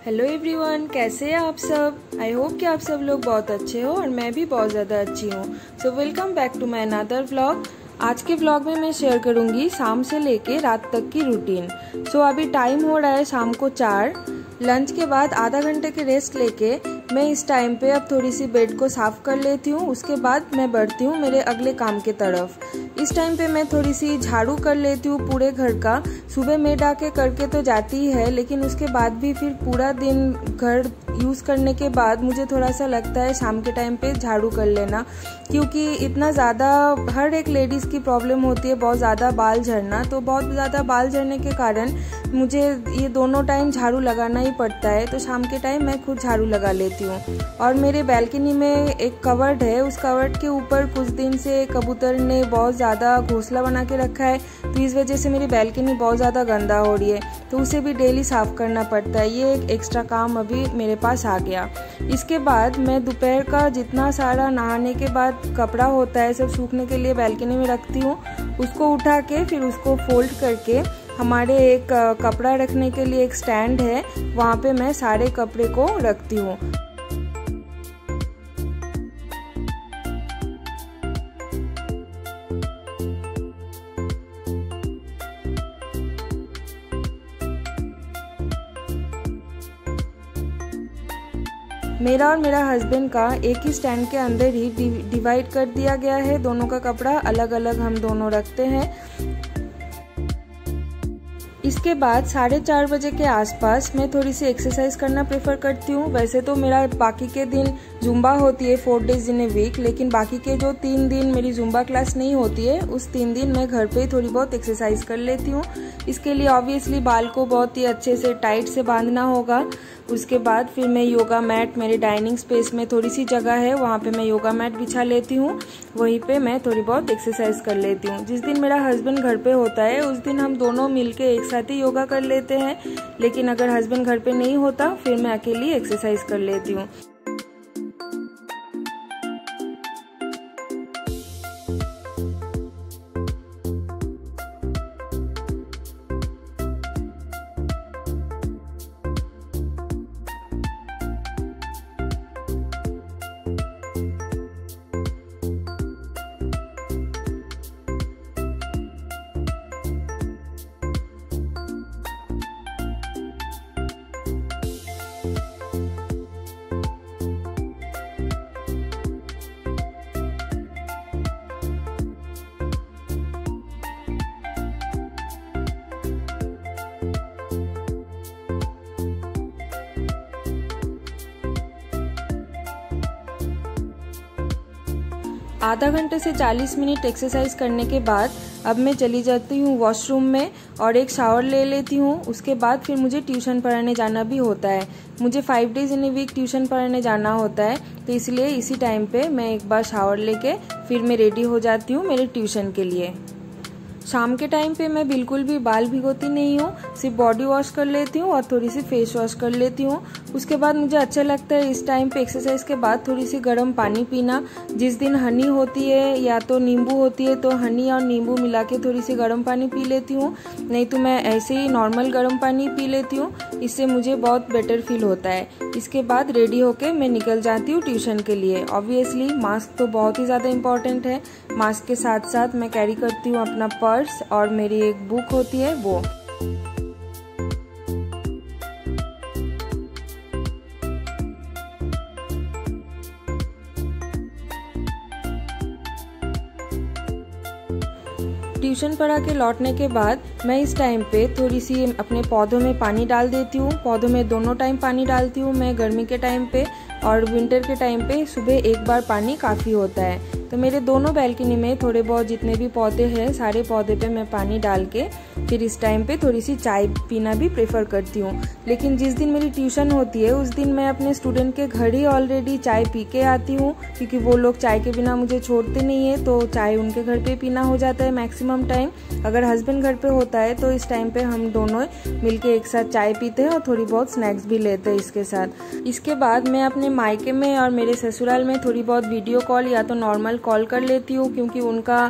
Hello everyone, कैसे हैं आप सब। आई होप कि आप सब लोग बहुत अच्छे हो और मैं भी बहुत ज़्यादा अच्छी हूँ। So welcome back to my another vlog. आज के व्लॉग में मैं शेयर करूँगी शाम से लेके रात तक की रूटीन। सो अभी टाइम हो रहा है शाम को 4। लंच के बाद आधा घंटे के रेस्ट लेके मैं इस टाइम पे अब थोड़ी सी बेड को साफ़ कर लेती हूँ। उसके बाद मैं बढ़ती हूँ मेरे अगले काम के तरफ। इस टाइम पे मैं थोड़ी सी झाड़ू कर लेती हूँ पूरे घर का। सुबह मेड आके करके तो जाती ही है, लेकिन उसके बाद भी फिर पूरा दिन घर यूज़ करने के बाद मुझे थोड़ा सा लगता है शाम के टाइम पे झाड़ू कर लेना, क्योंकि इतना ज़्यादा हर एक लेडीज़ की प्रॉब्लम होती है बहुत ज़्यादा बाल झड़ना। तो बहुत ज़्यादा बाल झड़ने के कारण मुझे ये दोनों टाइम झाड़ू लगाना ही पड़ता है। तो शाम के टाइम मैं खुद झाड़ू लगा लेती हूँ। और मेरे बैल्कनी में एक कवर्ड है, उस कवर्ड के ऊपर कुछ दिन से कबूतर ने बहुत ज़्यादा घोंसला बना के रखा है, तो इस वजह से मेरी बैल्कनी बहुत ज़्यादा गंदा हो रही है। तो उसे भी डेली साफ़ करना पड़ता है। ये एक एक्स्ट्रा काम अभी मेरे पास आ गया। इसके बाद मैं दोपहर का जितना सारा नहाने के बाद कपड़ा होता है सब सूखने के लिए बैल्कनी में रखती हूँ। उसको उठा के फिर उसको फोल्ड करके हमारे एक कपड़ा रखने के लिए एक स्टैंड है, वहाँ पे मैं सारे कपड़े को रखती हूँ। मेरा और मेरा हस्बैंड का एक ही स्टैंड के अंदर ही डिवाइड कर दिया गया है। दोनों का कपड़ा अलग अलग हम दोनों रखते हैं। इसके बाद 4:30 बजे के आसपास मैं थोड़ी सी एक्सरसाइज करना प्रेफर करती हूँ। वैसे तो मेरा बाकी के दिन जुम्बा होती है 4 डेज इन ए वीक, लेकिन बाकी के जो 3 दिन मेरी जुम्बा क्लास नहीं होती है उस 3 दिन मैं घर पे ही थोड़ी बहुत एक्सरसाइज कर लेती हूँ। इसके लिए ऑब्वियसली बाल को बहुत ही अच्छे से टाइट से बांधना होगा। उसके बाद फिर मैं योगा मैट, मेरे डाइनिंग स्पेस में थोड़ी सी जगह है वहाँ पे मैं योगा मैट बिछा लेती हूँ। वहीं पे मैं थोड़ी बहुत एक्सरसाइज कर लेती हूँ। जिस दिन मेरा हस्बैंड घर पे होता है उस दिन हम दोनों मिलके एक साथ ही योगा कर लेते हैं, लेकिन अगर हस्बैंड घर पे नहीं होता फिर मैं अकेली एक्सरसाइज कर लेती हूँ। आधा घंटे से 40 मिनट एक्सरसाइज करने के बाद अब मैं चली जाती हूँ वॉशरूम में और एक शावर ले लेती हूँ। उसके बाद फिर मुझे ट्यूशन पढ़ाने जाना भी होता है। मुझे 5 days in a week tuition पढ़ाने जाना होता है, तो इसलिए इसी टाइम पे मैं एक बार शावर लेके फिर मैं रेडी हो जाती हूँ मेरे ट्यूशन के लिए। शाम के टाइम पे मैं बिल्कुल भी बाल भिगोती नहीं हूँ, सिर्फ बॉडी वॉश कर लेती हूँ और थोड़ी सी फेस वॉश कर लेती हूँ। उसके बाद मुझे अच्छा लगता है इस टाइम पे एक्सरसाइज के बाद थोड़ी सी गर्म पानी पीना। जिस दिन हनी होती है या तो नींबू होती है तो हनी और नींबू मिला के थोड़ी सी गर्म पानी पी लेती हूँ, नहीं तो मैं ऐसे ही नॉर्मल गर्म पानी पी लेती हूँ। इससे मुझे बहुत बेटर फील होता है। इसके बाद रेडी होके मैं निकल जाती हूँ ट्यूशन के लिए। ऑब्वियसली मास्क तो बहुत ही ज़्यादा इम्पॉर्टेंट है। मास्क के साथ साथ मैं कैरी करती हूँ अपना पर्स और मेरी एक बुक होती है वो। ट्यूशन पढ़ा के लौटने के बाद मैं इस टाइम पे थोड़ी सी अपने पौधों में पानी डाल देती हूँ। पौधों में दोनों टाइम पानी डालती हूँ मैं, गर्मी के टाइम पे और विंटर के टाइम पे सुबह एक बार पानी काफ़ी होता है। तो मेरे दोनों बैल्कनी में थोड़े बहुत जितने भी पौधे हैं सारे पौधे पे मैं पानी डाल के फिर इस टाइम पे थोड़ी सी चाय पीना भी प्रेफर करती हूँ। लेकिन जिस दिन मेरी ट्यूशन होती है उस दिन मैं अपने स्टूडेंट के घर ही ऑलरेडी चाय पी के आती हूँ, क्योंकि वो लोग चाय के बिना मुझे छोड़ते नहीं है। तो चाय उनके घर पे पीना हो जाता है मैक्सिमम टाइम। अगर हस्बैंड घर पे होता है तो इस टाइम पे हम दोनों मिलके एक साथ चाय पीते हैं और थोड़ी बहुत स्नैक्स भी लेते हैं इसके साथ। इसके बाद मैं अपने मायके में और मेरे ससुराल में थोड़ी बहुत वीडियो कॉल या तो नॉर्मल कॉल कर लेती हूँ, क्योंकि उनका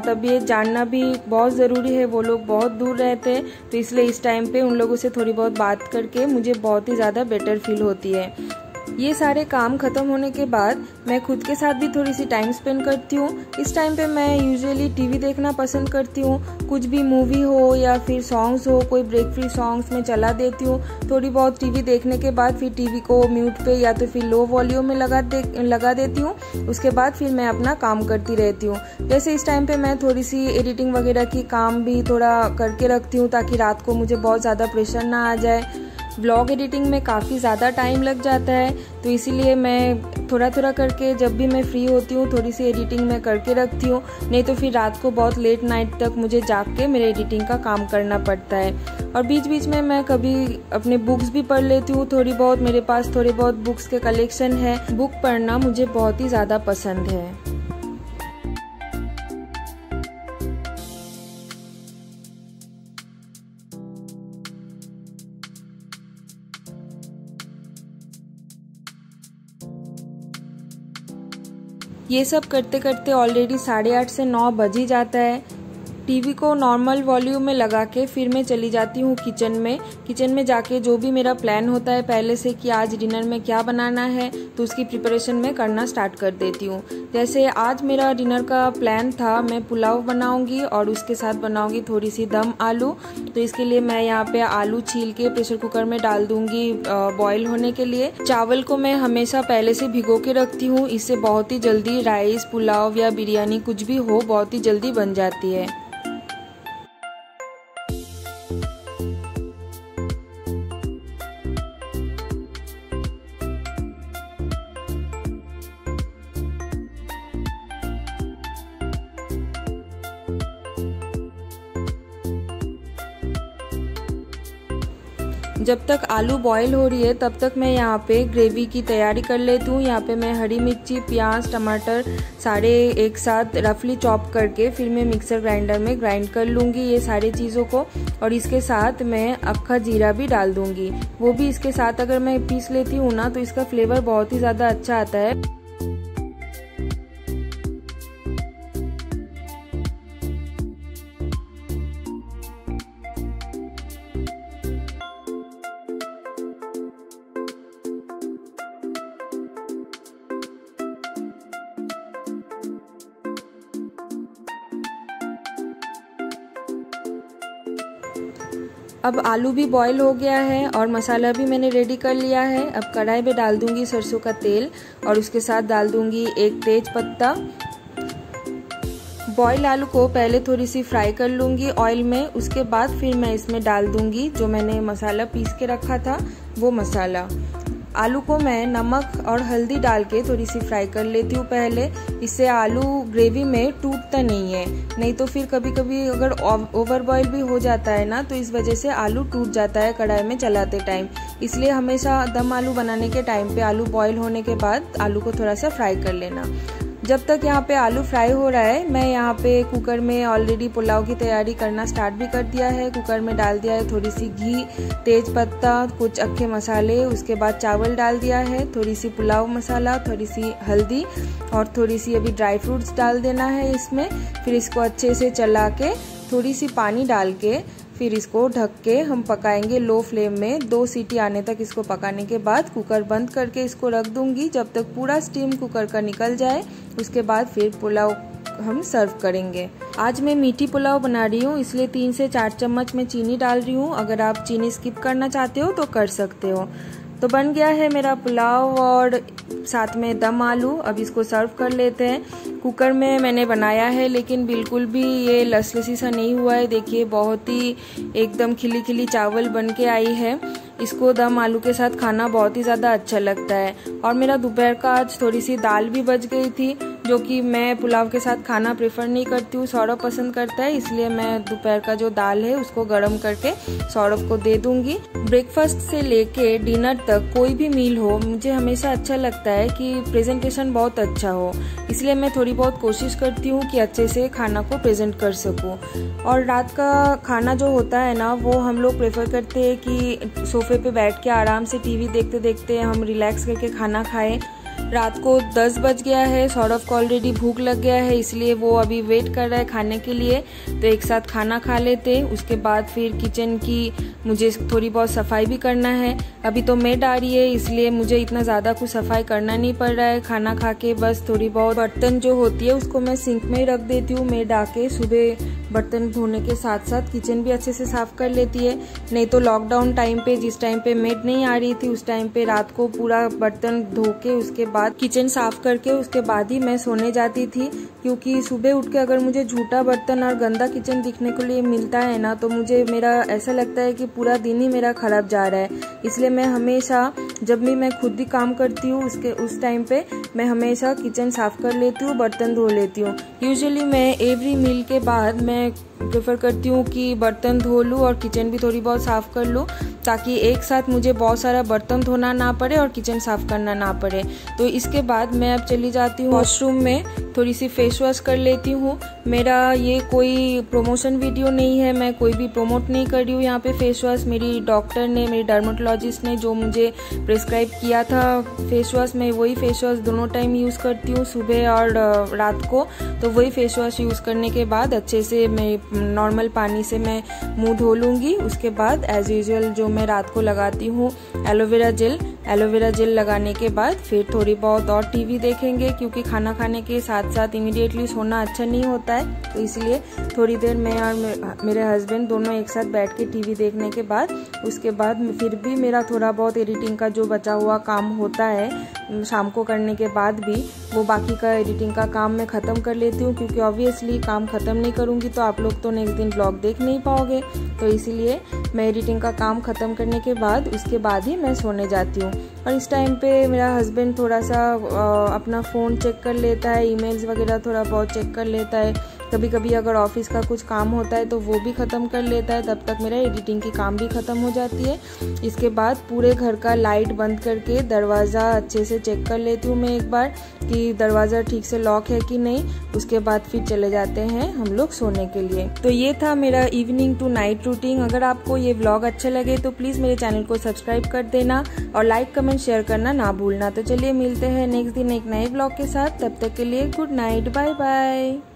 तबीयत जानना भी बहुत ज़रूरी है। वो लोग बहुत दूर रहते हैं, तो इसलिए इस टाइम पे उन लोगों से थोड़ी बहुत बात करके मुझे बहुत ही ज़्यादा बेटर फील होती है। ये सारे काम ख़त्म होने के बाद मैं खुद के साथ भी थोड़ी सी टाइम स्पेंड करती हूँ। इस टाइम पे मैं यूजुअली टीवी देखना पसंद करती हूँ। कुछ भी मूवी हो या फिर सॉन्ग्स हो, कोई ब्रेक फ्री सॉन्ग्स मैं चला देती हूँ। थोड़ी बहुत टीवी देखने के बाद फिर टीवी को म्यूट पे या तो फिर लो वॉल्यूम में लगा देती हूँ। उसके बाद फिर मैं अपना काम करती रहती हूँ। जैसे इस टाइम पे मैं थोड़ी सी एडिटिंग वगैरह की काम भी थोड़ा करके रखती हूँ, ताकि रात को मुझे बहुत ज़्यादा प्रेशर ना आ जाए। ब्लॉग एडिटिंग में काफ़ी ज़्यादा टाइम लग जाता है, तो इसीलिए मैं थोड़ा थोड़ा करके जब भी मैं फ्री होती हूँ थोड़ी सी एडिटिंग मैं करके रखती हूँ। नहीं तो फिर रात को बहुत लेट नाइट तक मुझे जाग के मेरे एडिटिंग का काम करना पड़ता है। और बीच बीच में मैं कभी अपने बुक्स भी पढ़ लेती हूँ थोड़ी बहुत। मेरे पास थोड़े बहुत बुक्स के कलेक्शन है। बुक पढ़ना मुझे बहुत ही ज़्यादा पसंद है। ये सब करते करते ऑलरेडी 8:30 से 9 बज ही जाता है। टीवी को नॉर्मल वॉल्यूम में लगा के फिर मैं चली जाती हूँ किचन में जाके जो भी मेरा प्लान होता है पहले से कि आज डिनर में क्या बनाना है, तो उसकी प्रिपरेशन मैं करना स्टार्ट कर देती हूँ। जैसे आज मेरा डिनर का प्लान था, मैं पुलाव बनाऊंगी और उसके साथ बनाऊंगी थोड़ी सी दम आलू। तो इसके लिए मैं यहाँ पे आलू छील के प्रेशर कुकर में डाल दूंगी बॉईल होने के लिए। चावल को मैं हमेशा पहले से भिगो के रखती हूँ, इससे बहुत ही जल्दी राइस, पुलाव या बिरयानी कुछ भी हो बहुत ही जल्दी बन जाती है। जब तक आलू बॉईल हो रही है तब तक मैं यहाँ पे ग्रेवी की तैयारी कर लेती हूँ। यहाँ पे मैं हरी मिर्ची, प्याज, टमाटर सारे एक साथ रफली चॉप करके फिर मैं मिक्सर ग्राइंडर में ग्राइंड कर लूँगी ये सारी चीज़ों को। और इसके साथ मैं अक्खा जीरा भी डाल दूँगी, वो भी इसके साथ अगर मैं पीस लेती हूँ ना तो इसका फ्लेवर बहुत ही ज़्यादा अच्छा आता है। अब आलू भी बॉईल हो गया है और मसाला भी मैंने रेडी कर लिया है। अब कढ़ाई में डाल दूंगी सरसों का तेल और उसके साथ डाल दूंगी एक तेज पत्ता। बॉईल आलू को पहले थोड़ी सी फ्राई कर लूँगी ऑयल में, उसके बाद फिर मैं इसमें डाल दूंगी जो मैंने मसाला पीस के रखा था वो मसाला। आलू को मैं नमक और हल्दी डाल के थोड़ी सी फ्राई कर लेती हूँ पहले, इससे आलू ग्रेवी में टूटता नहीं है। नहीं तो फिर कभी कभी अगर ओवर बॉईल भी हो जाता है ना तो इस वजह से आलू टूट जाता है कढ़ाई में चलाते टाइम। इसलिए हमेशा दम आलू बनाने के टाइम पे आलू बॉईल होने के बाद आलू को थोड़ा सा फ्राई कर लेना। जब तक यहाँ पे आलू फ्राई हो रहा है मैं यहाँ पे कुकर में ऑलरेडी पुलाव की तैयारी करना स्टार्ट भी कर दिया है। कुकर में डाल दिया है थोड़ी सी घी, तेज पत्ता, कुछ अक्खे मसाले, उसके बाद चावल डाल दिया है, थोड़ी सी पुलाव मसाला, थोड़ी सी हल्दी और थोड़ी सी अभी ड्राई फ्रूट्स डाल देना है इसमें। फिर इसको अच्छे से चला के थोड़ी सी पानी डाल के फिर इसको ढक के हम पकाएंगे लो फ्लेम में। 2 सीटी आने तक इसको पकाने के बाद कुकर बंद करके इसको रख दूंगी जब तक पूरा स्टीम कुकर का निकल जाए। उसके बाद फिर पुलाव हम सर्व करेंगे। आज मैं मीठी पुलाव बना रही हूँ, इसलिए 3 से 4 चम्मच मैं चीनी डाल रही हूँ। अगर आप चीनी स्किप करना चाहते हो तो कर सकते हो। तो बन गया है मेरा पुलाव और साथ में दम आलू। अब इसको सर्व कर लेते हैं। कुकर में मैंने बनाया है लेकिन बिल्कुल भी ये लसलसी सा नहीं हुआ है। देखिए बहुत ही एकदम खिली खिली चावल बन के आई है। इसको दम आलू के साथ खाना बहुत ही ज़्यादा अच्छा लगता है। और मेरा दोपहर का आज थोड़ी सी दाल भी बच गई थी जो कि मैं पुलाव के साथ खाना प्रेफर नहीं करती हूँ, सौरभ पसंद करता है, इसलिए मैं दोपहर का जो दाल है उसको गर्म करके सौरभ को दे दूंगी। ब्रेकफास्ट से लेके डिनर तक कोई भी मील हो मुझे हमेशा अच्छा लगता है कि प्रेजेंटेशन बहुत अच्छा हो, इसलिए मैं थोड़ी बहुत कोशिश करती हूँ कि अच्छे से खाना को प्रेजेंट कर सकूँ। और रात का खाना जो होता है ना वो हम लोग प्रेफर करते हैं कि सोफे पे बैठ के आराम से टीवी देखते देखते हम रिलैक्स करके खाना खाएं। रात को 10 बज गया है। सौरभ को ऑलरेडी भूख लग गया है, इसलिए वो अभी वेट कर रहा है खाने के लिए। तो एक साथ खाना खा लेते, उसके बाद फिर किचन की मुझे थोड़ी बहुत सफाई भी करना है। अभी तो मेड आ रही है, इसलिए मुझे इतना ज़्यादा कुछ सफाई करना नहीं पड़ रहा है। खाना खा के बस थोड़ी बहुत बर्तन जो होती है उसको मैं सिंक में ही रख देती हूँ। मेड आके सुबह बर्तन धोने के साथ साथ किचन भी अच्छे से साफ कर लेती है। नहीं तो लॉकडाउन टाइम पे, जिस टाइम पे मेड नहीं आ रही थी, उस टाइम पे रात को पूरा बर्तन धो के उसके बाद किचन साफ करके उसके बाद ही मैं सोने जाती थी। क्योंकि सुबह उठ के अगर मुझे झूठा बर्तन और गंदा किचन दिखने के लिए मिलता है ना, तो मुझे मेरा ऐसा लगता है कि पूरा दिन ही मेरा खराब जा रहा है। इसलिए मैं हमेशा जब भी मैं खुद भी काम करती हूँ उस टाइम पे मैं हमेशा किचन साफ कर लेती हूँ, बर्तन धो लेती हूँ। यूजुअली मैं एवरी मील के बाद मैं प्रेफर करती हूँ कि बर्तन धो लूँ और किचन भी थोड़ी बहुत साफ़ कर लूँ, ताकि एक साथ मुझे बहुत सारा बर्तन धोना ना पड़े और किचन साफ़ करना ना पड़े। तो इसके बाद मैं अब चली जाती हूँ वॉशरूम में, थोड़ी सी फेस वॉश कर लेती हूँ। मेरा ये कोई प्रमोशन वीडियो नहीं है, मैं कोई भी प्रमोट नहीं कर रही हूँ यहाँ पे फेस वॉश। मेरी डॉक्टर ने, मेरी डर्मेटोलॉजिस्ट ने जो मुझे प्रिस्क्राइब किया था फेस वॉश, मैं वही फेस वॉश दोनों टाइम यूज़ करती हूँ, सुबह और रात को। तो वही फेस वॉश यूज़ करने के बाद अच्छे से मैं नॉर्मल पानी से मैं मुंह धो लूँगी। उसके बाद एज यूजुअल जो मैं रात को लगाती हूँ एलोवेरा जेल लगाने के बाद फिर थोड़ी बहुत और टीवी देखेंगे, क्योंकि खाना खाने के साथ साथ इमीडिएटली सोना अच्छा नहीं होता है। तो इसलिए थोड़ी देर मैं और मेरे हस्बैंड दोनों एक साथ बैठ के टीवी देखने के बाद उसके बाद फिर भी मेरा थोड़ा बहुत एडिटिंग का जो बचा हुआ काम होता है शाम को करने के बाद भी, वो बाकी का एडिटिंग का काम मैं ख़त्म कर लेती हूँ। क्योंकि ऑब्वियसली काम ख़त्म नहीं करूँगी तो आप लोग तो नेक्स्ट दिन ब्लॉग देख नहीं पाओगे। तो इसीलिए मैं एडिटिंग का काम ख़त्म करने के बाद उसके बाद ही मैं सोने जाती हूँ। और इस टाइम पे मेरा हस्बैंड थोड़ा सा अपना फ़ोन चेक कर लेता है, ईमेल्स वगैरह थोड़ा बहुत चेक कर लेता है। कभी कभी अगर ऑफिस का कुछ काम होता है तो वो भी ख़त्म कर लेता है, तब तक मेरा एडिटिंग की काम भी ख़त्म हो जाती है। इसके बाद पूरे घर का लाइट बंद करके दरवाज़ा अच्छे से चेक कर लेती हूँ मैं एक बार कि दरवाज़ा ठीक से लॉक है कि नहीं। उसके बाद फिर चले जाते हैं हम लोग सोने के लिए। तो ये था मेरा इवनिंग टू नाइट रूटीन। अगर आपको ये व्लॉग अच्छे लगे तो प्लीज़ मेरे चैनल को सब्सक्राइब कर देना और लाइक कमेंट शेयर करना ना भूलना। तो चलिए मिलते हैं नेक्स्ट दिन एक नए व्लॉग के साथ, तब तक के लिए गुड नाइट, बाय बाय।